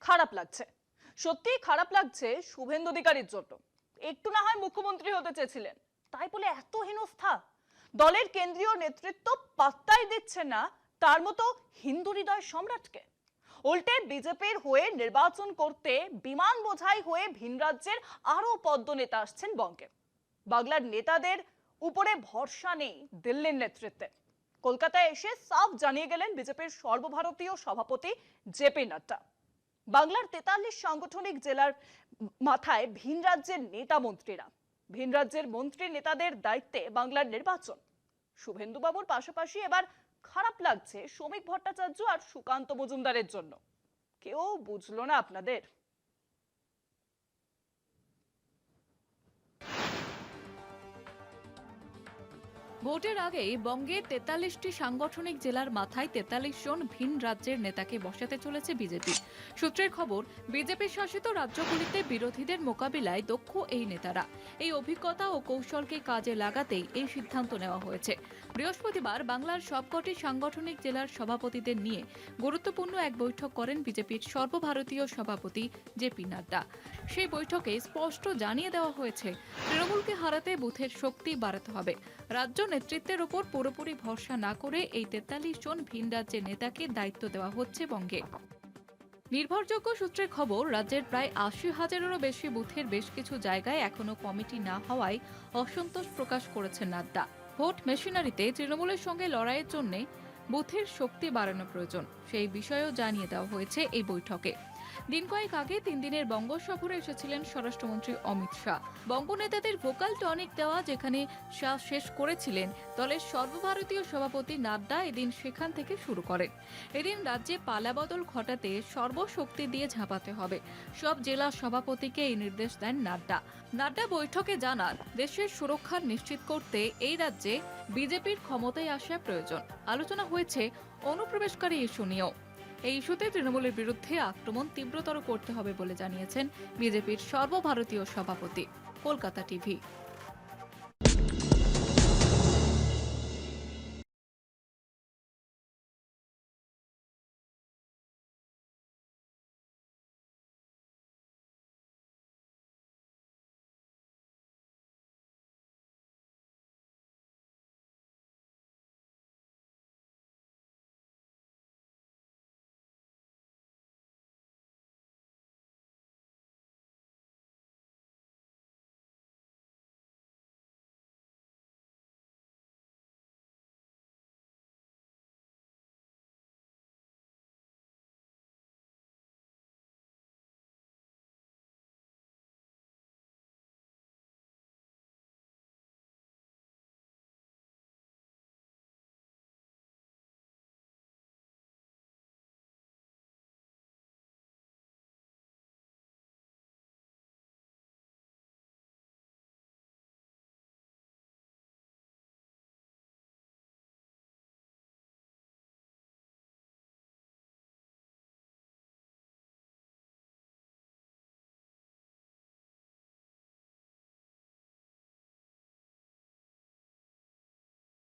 খারাপ লাগছে, সত্যি খারাপ লাগছে শুভেন্দু অধিকারীর জন্য। একটু না হয় মুখ্যমন্ত্রী হতে চেয়েছিলেন, তাই বলে এত হেনস্থা? দলের কেন্দ্রীয় নেতৃত্ব পাত্তাই দিচ্ছে না তার মতো হিন্দু হৃদয় সম্রাটকে। উল্টে বিজেপির হয়ে নির্বাচন করতে বিমান বোঝাই হয়ে ভিন রাজ্যের আরো পদ্মনেতা আসছেন বঙ্গে। বাংলার নেতাদের উপরে ভরসা নেই দিল্লির নেতৃত্বে। কলকাতায় এসে সাফ জানিয়ে গেলেন বিজেপির সর্বভারতীয় সভাপতি জেপি নাড্ডা। বাংলার 43 সাংগঠনিক জেলার মাথায় ভিন রাজ্যের নেতা মন্ত্রীরা, ভিন রাজ্যের মন্ত্রী নেতাদের দায়িত্বে বাংলার নির্বাচন। শুভেন্দু বাবুর পাশাপাশি এবার খারাপ লাগছে শ্রমিক ভট্টাচার্য আর সুকান্ত মজুমদারের জন্য। কেউ বুঝলো না আপনাদের? ভোটের আগেই বঙ্গের 43টি সাংগঠনিক জেলার মাথায় 43 জন ভিন রাজ্যের নেতাকে বসাতে চলেছে বিজেপি। সূত্রের খবর, বিজেপি শাসিত রাজ্যগুলিতে বিরোধীদের মোকাবিলায় দক্ষ এই নেতারা। এই অভিজ্ঞতা ও কৌশলকে কাজে লাগাতেই এই সিদ্ধান্ত নেওয়া হয়েছে। বৃহস্পতিবার বাংলার সবকটি সাংগঠনিক জেলার সভাপতিদের নিয়ে গুরুত্বপূর্ণ এক বৈঠক করেন বিজেপির সর্বভারতীয় সভাপতি জেপি নাড্ডা। সেই বৈঠকে স্পষ্ট জানিয়ে দেওয়া হয়েছে, তৃণমূলকে হারাতে বুথের শক্তি বাড়াতে হবে। রাজ্য নেতৃত্বের উপর পুরোপুরি ভরসা না করে এই 43 জন ভিন রাজ্যের নেতাকে দায়িত্ব দেওয়া হচ্ছে বঙ্গে। নির্ভরযোগ্য সূত্রের খবর, রাজ্যের প্রায় 80,000-এরও বেশি বুথের বেশ কিছু জায়গায় এখনো কমিটি না হওয়ায় অসন্তোষ প্রকাশ করেছেন নাড্ডা। ভোট মেশিনারিতে তৃণমূলের সঙ্গে লড়াইয়ের জন্য বুথের শক্তি বাড়ানো প্রয়োজন, সেই বিষয়েও জানিয়ে দেওয়া হয়েছে এই বৈঠকে। দিন কয়েক আগে 3 দিনের বঙ্গ সফরে এসেছিলেন স্বরাষ্ট্রমন্ত্রী অমিত শাহ। বঙ্গ নেতাদের ভোকাল টনিক দেওয়া যেখানে শাহ শেষ করেছিলেন, দলের সর্বভারতীয় সভাপতি নাড্ডা এদিন সেখান থেকে শুরু করেন। এদিন রাজ্যে পালাবদল ঘটাতে সর্বশক্তি দিয়ে ঝাঁপাতে হবে, সব জেলা সভাপতিকে এই নির্দেশ দেন নাড্ডা। নাড্ডা বৈঠকে জানান, দেশের সুরক্ষা নিশ্চিত করতে এই রাজ্যে বিজেপির ক্ষমতায় আসা প্রয়োজন। আলোচনা হয়েছে অনুপ্রবেশকারী ইস্যু নিয়েও। এই ইস্যুতে তৃণমূলের বিরুদ্ধে আক্রমণ তীব্রতর করতে হবে বলে জানিয়েছেন বিজেপির সর্বভারতীয় সভাপতি। কলকাতা টিভি।